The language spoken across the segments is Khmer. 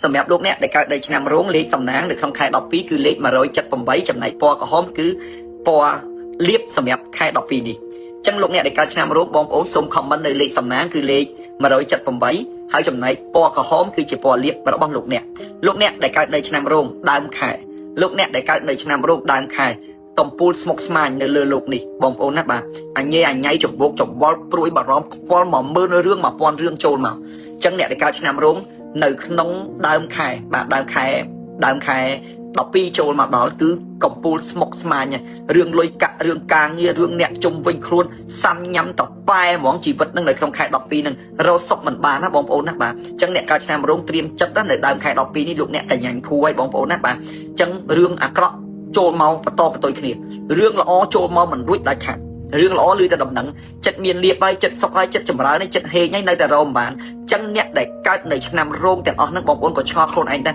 សម្រាប់លោកអ្នកដែលកើតនៅឆ្នាំរោងលេខសំណាងនៅក្នុងខែ12គឺលេខ178ចំណែកពណ៌ក្រហមគឺពណ៌លៀបសម្រាប់ខែ12នេះអញ្ចឹងលោកអ្នកដែលកើតឆ្នាំរោងបងប្អូនសូមខមមិននៅលេខសំណាងគឺលេខ178ហើយចំណែកពណ៌ក្រហមគឺជាពណ៌លៀបរបស់លោកអ្នកដែលកើតនៅឆ្នាំរោងដើមខែលោកអ្នកដែលកើតនៅឆ្នាំរោងដើមខែកំពូលស្មុកស្មាញនៅលើលោកនេះបងប្អូនណាបាទអញញ៉ៃច្បោកច្បល់ព្រួយបារម្ភខ្វល់មកមើលរឿង1000រឿងចូលមកអញ្ចឹងអ្នកដែលកើតឆ្នាំរោងនៅក្នុងដើមខែបាទដើមខែ12ចូលមកដល់គឺកំពូលស្មុកស្មាញរឿងលុយកាក់រឿងការងាររឿងអ្នកជុំវិញខ្លួនសាំញ៉ាំតប៉ែហ្មងជីវិតនឹងនៅក្នុងខែ12នឹងរកសុខមិនបានណាបងប្អូនណាបាទអញ្ចឹងអ្នកកើតឆ្នាំរោងត្រៀមចិត្តនៅដើមខែ12នេះលោកអ្នកកញ្ញាញ់គួរឲ្យបងប្អូនណាបាទអញ្ចឹងរឿងអាក្រក់ចូលមកបន្តគ្នារឿងល្អចូលមកមិនរួចដាច់ខាតរឿងល្អលឺតែដំណឹងចិត្តមានលៀបហើយចិត្តសុខហើយចិត្តចម្រើនហើយចិត្តហេងហើយនៅតែរមបានអញ្ចឹងអ្នកដែលកើតនៅឆ្នាំរោងទាំងអស់ហ្នឹងបងប្អូនក៏ឆ្ងល់ខ្លួនឯងដែរ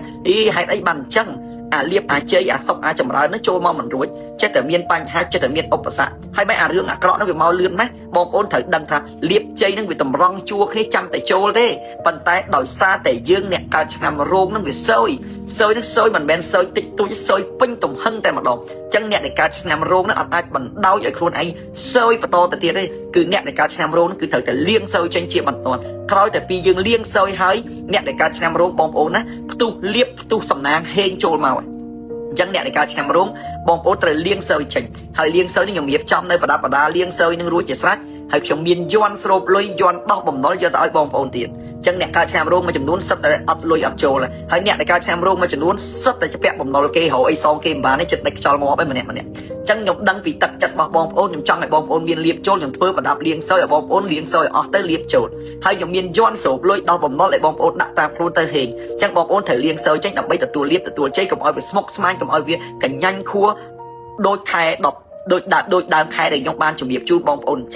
ហេតុអីបានអញ្ចឹងអាលៀបអាជ័យអាសុខអាចម្រើនហ្នឹងចូលមកមិនរួចចិត្តតែមានបញ្ហាចិត្តតែមានឧបសគ្គហើយមិនអារឿងអាក្រក់ហ្នឹងវាមកលឿនម៉េះបងប្អូនត្រូវដឹងថាលៀបជ័យហ្នឹងវាតម្រង់ជួរគ្នាចាំតែចូលទេប៉ុន្តែដោយសារតែយើងអ្នកកើតឆ្នាំរោងហ្នឹងវាសោយហ្នឹងសោយមិនមែនសោយតិចតួចសោយពេញទំហឹងតែម្ដងអញ្ចឹងអ្នកដែលកើតឆ្នាំរោងហ្នឹងអត់អាចបណ្ដោយឲ្យខ្លួនឯងសោយបន្តទៅទៀតទេគឺអ្នកដែលកើតឆ្នាំរោងហ្នឹងគឺត្រូវតែលាងសោយចេញជាបន្ទាន់ក្រោយតែពីយើងលាងសោយហើយអ្នកដែលកើតឆ្នាំរោងបងប្អូនណាផ្ទុះលៀបផ្ទុះសំណាងហេងចូលមកអញ្ចឹងអ្នកដែលកើតឆ្នាំរោងបងប្អូនត្រូវលាងសើយចេញហើយលាងសើយនេះខ្ញុំរៀបចំនៅប្រដាប់ប្រដាលាងសើយនឹងរួចជាស្រេចហើយខ្ញុំមានយន់ស្រូបលុយយន់ដោះបំណុលយកទៅឲ្យបងប្អូនទៀតអញ្ចឹងអ្នកកើតឆ្នាំរោងមួយចំនួនសិតតែអត់លុយអត់ចូលហើយអ្នកដែលកើតឆ្នាំរោងមួយចំនួនសិតតែជាពាក់បំណុលគេរកអីសងគេមិនបានទេចិត្តតែខ្យល់ងាប់ឯម្នាក់អញ្ចឹងខ្ញុំដឹងពីទឹកចិត្តរបស់បងប្អូនខ្ញុំចង់ឲ្យបងប្អូនមានលៀបចូលខ្ញុំធ្វើប្រដាប់លាងសើយឲ្យបងប្អូនលាងសើយអស់ទៅលៀបចូលហើយខ្ញុំមានយន់ស្រូបលុយដោះបំណុលឲ្យបងប្អូនដាក់តាមខ្លួនទៅហេងអញ្ចឹងបងប្អូនត្រូវលាងសើយចេញដើម្បីទទួលលៀបទទួលជ័យកុំឲ្យវាស្មុគស្មាញកុំឲ្យវាកញ្ញាញ់ខួរដូចខែ10ដូចដើមខែដែលខ្ញុំបានជំរាបជូនបងប្អូនអញ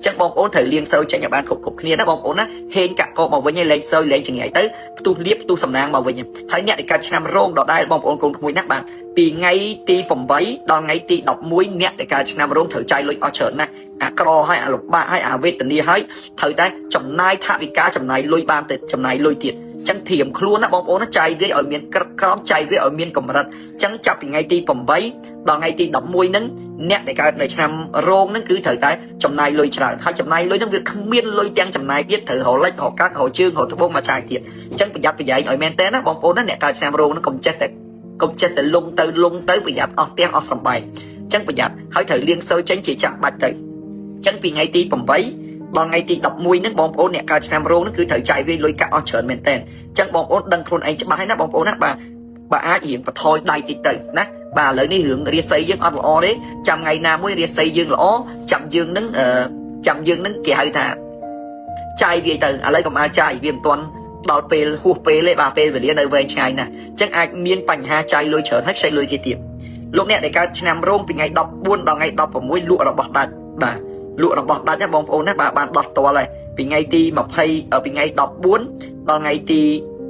្ចឹងបងប្អូនត្រូវលាងសើយចេញឲ្យបានគ្រប់គ្នាណាបងប្អូនណាហេងកាក់កោមកវិញឲ្យលែងសើយលែងចង្រៃទៅផ្ទុះលៀបផ្ទុះសំណាងមកវិញហើយអ្នកដែលកើតឆ្នាំរោងដដែលបងប្អូនកូនក្មួយណាបាទពីថ្ងៃទី8ដល់ថ្ងៃទី11អ្នកដែលកើតឆ្នាំរោងត្រូវចាយលុយអស់ច្រើនណាស់អាក្រហើយអាលំបាកហើយអាវេទនាហើយត្រូវតែចំណាយថវិកាចំណាយលុយបានទៅចំណាយលុយទៀតចឹងធៀមខ្លួនណាបងប្អូនណាចាយវាឲ្យមានក្រមចាយវាឲ្យមានកម្រិតចឹងចាប់ពីថ្ងៃទី8ដល់ថ្ងៃទី11ហ្នឹងអ្នកដែលកើតនៅឆ្នាំរោងហ្នឹងគឺត្រូវតែចំណាយលុយច្រើនហើយចំណាយលុយហ្នឹងវាគ្មានលុយទាំងចំណាយទៀតត្រូវរលិចរកាត់រជើងរត្បូងមកចាយទៀតចឹងប្រយ័ត្នប្រយែងឲ្យមែនតើណាបងប្អូនណាអ្នកកើតឆ្នាំរោងហ្នឹងកុំចេះតែលងទៅប្រយ័ត្នអស់ទាំងអស់សំបែងចឹងប្រយ័ត្នហើយត្រូវលាងសើចេញជាចាំបាច់ទៅចឹងពីថ្ងៃទី8ដល់ថ្ងៃទី11ហ្នឹងបងប្អូនអ្នកកើតឆ្នាំរោងហ្នឹងគឺត្រូវចាយវាលុយកាក់អស់ច្រើនមែនតើអញ្ចឹងបងប្អូនដឹងខ្លួនឯងច្បាស់ហើយណាបងប្អូនណាបាទអាចរៀងបន្ថយដៃតិចទៅណាបាទឥឡូវនេះរឿងរាសីយើងអត់ល្អទេចាំថ្ងៃណាមួយរាសីយើងល្អចាំយើងនឹងគេហៅថាចាយវាទៅឥឡូវកុំឲ្យចាយវាមិនទាន់ដល់ពេលហួសពេលទេបាទពេលវេលានៅវែងឆ្ងាយណាស់អញ្ចឹងអាចមានបញ្ហាចាយលុយច្រើនហើយខ្ចីលុយគេទៀតលោកអ្នកដែលកើតឆ្នាំរោងពីថ្ងៃ14ដល់ថ្ងៃ16លក់របស់ដាច់បាទលក់របស់ដាច់ណាបងប្អូនណាបាទបានដោះតល់ហើយពីថ្ងៃទី20ពីថ្ងៃ14ដល់ថ្ងៃទី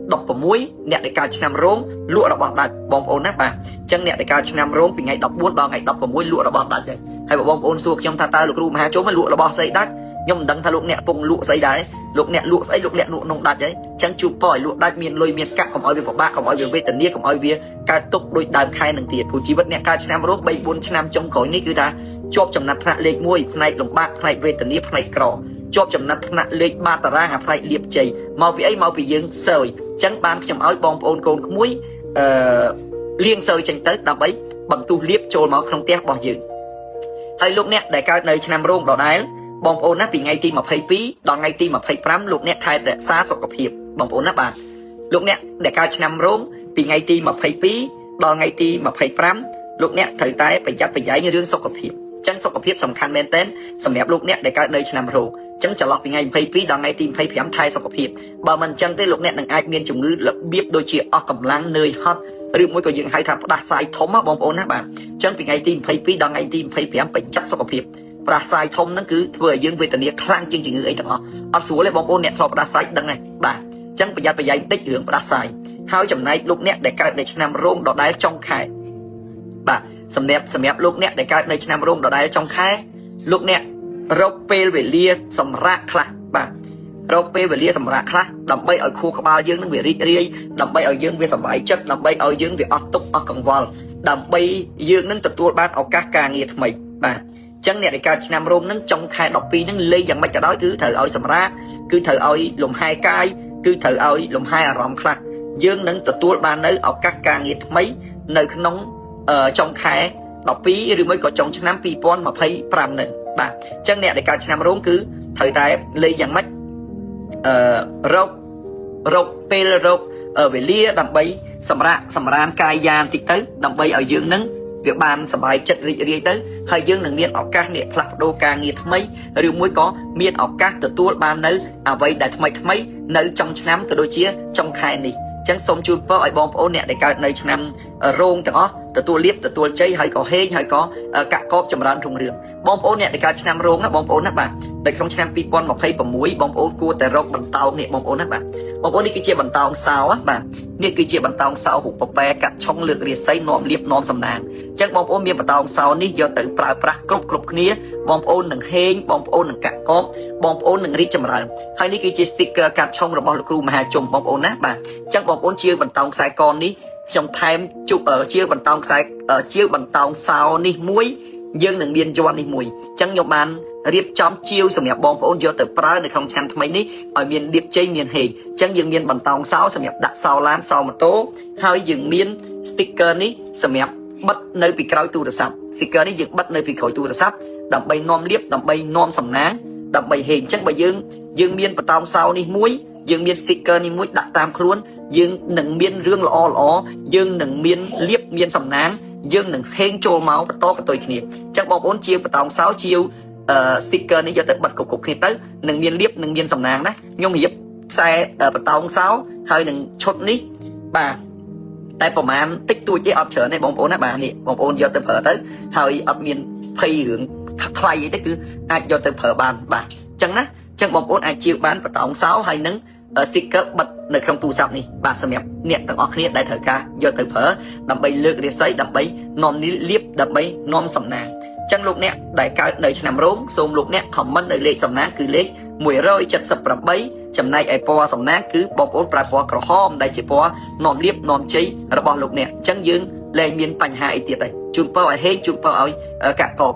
16អ្នកដែលកើតឆ្នាំរោងលក់របស់ដាច់បងប្អូនណាបាទអញ្ចឹងអ្នកដែលកើតឆ្នាំរោងពីថ្ងៃ14ដល់ថ្ងៃ16លក់របស់ដាច់ហើយបងប្អូនសួរខ្ញុំថាតើលោកគ្រូមហាជុំលក់របស់ស្អីដាច់ខ្ញុំមិនដឹងថាលោកអ្នកពងលក់ស្អីដែរលោកអ្នកលក់ស្អីលោកអ្នកលក់នំដាច់ហើយអញ្ចឹងជួបប៉ឲ្យលក់ដាច់មានលុយមានកាក់កុំឲ្យវាពិបាកកុំឲ្យវាវេទនាកុំឲ្យវាកើតទុកដូចដើមខែនឹងទៀតព្រោះជីវិតអ្នកកើតឆ្នាំរោង 3-4 ឆ្នាំចុងក្រោយនេះគឺថាជាប់ចំណាត់ថ្នាក់លេខ1ផ្នែកលំបាកផ្នែកវេទនាផ្នែកក្រជាប់ចំណាត់ថ្នាក់លេខបាតតារាងអាផ្នែកលៀបជ័យមកពីអីមកពីយើងសើយអញ្ចឹងបានខ្ញុំឲ្យបងប្អូនកូនក្មួយលាងសើយចេញទៅដើម្បីបន្ទុះលៀបចូលមកក្នុងផ្ទះរបស់យើងហើយលោកអ្នកដែលកើតនៅឆ្នាំរោងដដែលបងប្អូនណាពីថ្ងៃទី22ដល់ថ្ងៃទី25លោកអ្នកថែរក្សាសុខភាពបងប្អូនណាបាទលោកអ្នកដែលកើតឆ្នាំរោងពីថ្ងៃទី22ដល់ថ្ងៃទី25លោកអ្នកត្រូវតែប្រយ័ត្នប្រយែងរឿងសុខភាពអញ្ចឹងសុខភាពសំខាន់មែនទែនសម្រាប់លោកអ្នកដែលកើតនៅឆ្នាំរោងអញ្ចឹងចន្លោះពីថ្ងៃ22ដល់ថ្ងៃទី25ថែសុខភាពបើមិនអញ្ចឹងទេលោកអ្នកនឹងអាចមានជំងឺរបៀបដូចជាអស់កម្លាំងនឿយហត់ឬមួយក៏យើងហៅថាផ្ដាសាយធំបងប្អូនណាបាទអញ្ចឹងពីថ្ងៃទី22ដល់ថ្ងៃទី25បញ្ចប់សុខភាពផ្ដាសាយធំហ្នឹងគឺធ្វើឲ្យយើងវេទនាខ្លាំងជាងជំងឺអីទាំងអស់អត់ស្រួលទេបងប្អូនអ្នកធ្លាប់ផ្ដាសាយដឹងហើយបាទអញ្ចឹងប្រយ័ត្នប្រយែងតិចរឿងផ្ដាសាយហើយចំណែកលោកអ្នកដែលកើតនៅឆ្នាំរោងដដែលចុងខែបាទសម្រាប់លោកអ្នកដែលកើតនៅឆ្នាំរោងដដែលចុងខែលោកអ្នករកពេលវេលាសម្រាប់ខ្លះបាទ រកពេលវេលាសម្រាប់ខ្លះដើម្បីឲ្យខួរក្បាលយើងនឹងវារីករាយដើម្បីឲ្យយើងវាសប្បាយចិត្តដើម្បីឲ្យយើងវាអត់ទុក្ខអស់កង្វល់ដើម្បីយើងនឹងទទួលបានឱកាសការងារថ្មីបាទចឹងអ្នកដែលកើតឆ្នាំរោងនឹងចុងខែ12នឹងលេងយ៉ាងម៉េចក៏ដោយគឺត្រូវឲ្យសម្រាកគឺត្រូវឲ្យលំហែកាយគឺត្រូវឲ្យលំហែអារម្មណ៍ខ្លះយើងនឹងទទួលបាននៅឱកាសការងារថ្មីនៅក្នុងចុងខែ12ឬមួយក៏ចុងឆ្នាំ2025នឹងបាទចឹងអ្នកដែលកើតឆ្នាំរោងគឺត្រូវតែលេងយ៉ាងម៉េចរកពេលរកវេលាដើម្បីសម្រានកាយយ៉ាបន្តិចទៅដើម្បីឲ្យយើងនឹងវាបានសบายចិត្តរីករាយទៅហើយយើងនឹងមានឱកាសនេះផ្លាស់ប្ដូរការងារថ្មីឬមួយក៏មានឱកាសទទួលបាននៅអ្វីដែលថ្មីនៅចុងឆ្នាំក៏ដូចជាចុងខែនេះចឹងសូមជូនពរឲ្យបងប្អូនអ្នកដែលកើតនៅឆ្នាំរោងទាំងអស់ទទួលលាភទទួលជ័យហើយក៏ហេងហើយក៏កាក់កបចម្រើនរុងរឿងបងប្អូនអ្នកដែលកើតឆ្នាំរោងណាបងប្អូនណាបាទនៅក្នុងឆ្នាំ2026បងប្អូនគួរតែរកបន្តោងនេះបងប្អូនណាបាទបងប្អូននេះគឺជាបន្តោងសោបាទនេះគឺជាបន្តោងសោហ៊ុបប៉ែកាត់ឆុងលើករាសីនាំលាភនាំសំណាងចឹងបងប្អូនមានបន្តោងសោនេះយកទៅប្រើប្រាស់គ្រប់គ្នាបងប្អូននឹងហេងបងប្អូននឹងកាក់កបបងប្អូននឹងរីកចម្រើនហើយនេះគឺជា sticker កាត់ឆុងរបស់លោកគ្រូមហាជុំបងប្អូនណាបាទចឹងបងប្អូនជាបន្តោងខ្សែកនេះខ្ញុំថែមជុកជាបន្តោងខ្សែជាបន្តោងសោនេះមួយយើងនឹងមានយ័ន្តនេះមួយអញ្ចឹងខ្ញុំបានរៀបចំជាវសម្រាប់បងប្អូនយកទៅប្រើនៅក្នុងឆ្នាំថ្មីនេះឲ្យមានលាភជ័យមានហេតុអញ្ចឹងយើងមានបន្តោងសោសម្រាប់ដាក់សោឡានសោម៉ូតូហើយយើងមាន sticker នេះសម្រាប់បិទនៅពីក្រោយទូរស័ព្ទ sticker នេះយើងបិទនៅពីក្រោយទូរស័ព្ទដើម្បីនាំលាភដើម្បីនាំសំណាងដើម្បីហេតុអញ្ចឹងបើយើងមានបន្តោងសោនេះមួយយើងមាន sticker នេះមួយដាក់តាមខ្លួនយើងនឹងមានរឿងល្អយើងនឹងមានលាភមានសំណាងយើងនឹងហេងចូលមកបន្តកតុយគ្នាអញ្ចឹងបងប្អូនជាបន្តោងសោជាវsticker នេះយកទៅបិទគ្រប់គ្នាទៅនឹងមានលាភនឹងមានសំណាងណាខ្ញុំរៀបខ្សែបន្តោងសោហើយនឹងឈុតនេះបាទតែប្រហែលតិចតួចទេអត់ច្រើនទេបងប្អូនណាបាទនេះបងប្អូនយកទៅប្រើទៅហើយអត់មានភ័យរឿងថ្លៃទេគឺអាចយកទៅប្រើបានបាទអញ្ចឹងណាអញ្ចឹងបងប្អូនអាចជាវបានបន្តោងសោហើយនឹងsticker បិទនៅក្នុងទូរស័ព្ទនេះបាទសម្រាប់អ្នកទាំងអស់គ្នាដែលត្រូវការយកទៅប្រើដើម្បីលើករាសីដើម្បីនាំលាភដើម្បីនាំសំណាងចឹងលោកអ្នកដែលកើតនៅឆ្នាំរោងសូមលោកអ្នក comment នៅលេខសំណាងគឺលេខ178ចំណែកឯពណ៌សំណាងគឺបងប្អូនប្រើពណ៌ក្រហមដែលជាពណ៌នាំលាភនាំជ័យរបស់លោកអ្នកអញ្ចឹងយើងលែងមានបញ្ហាអីទៀតហើយជូនពរឲ្យហេងជូនពរឲ្យកាក់កប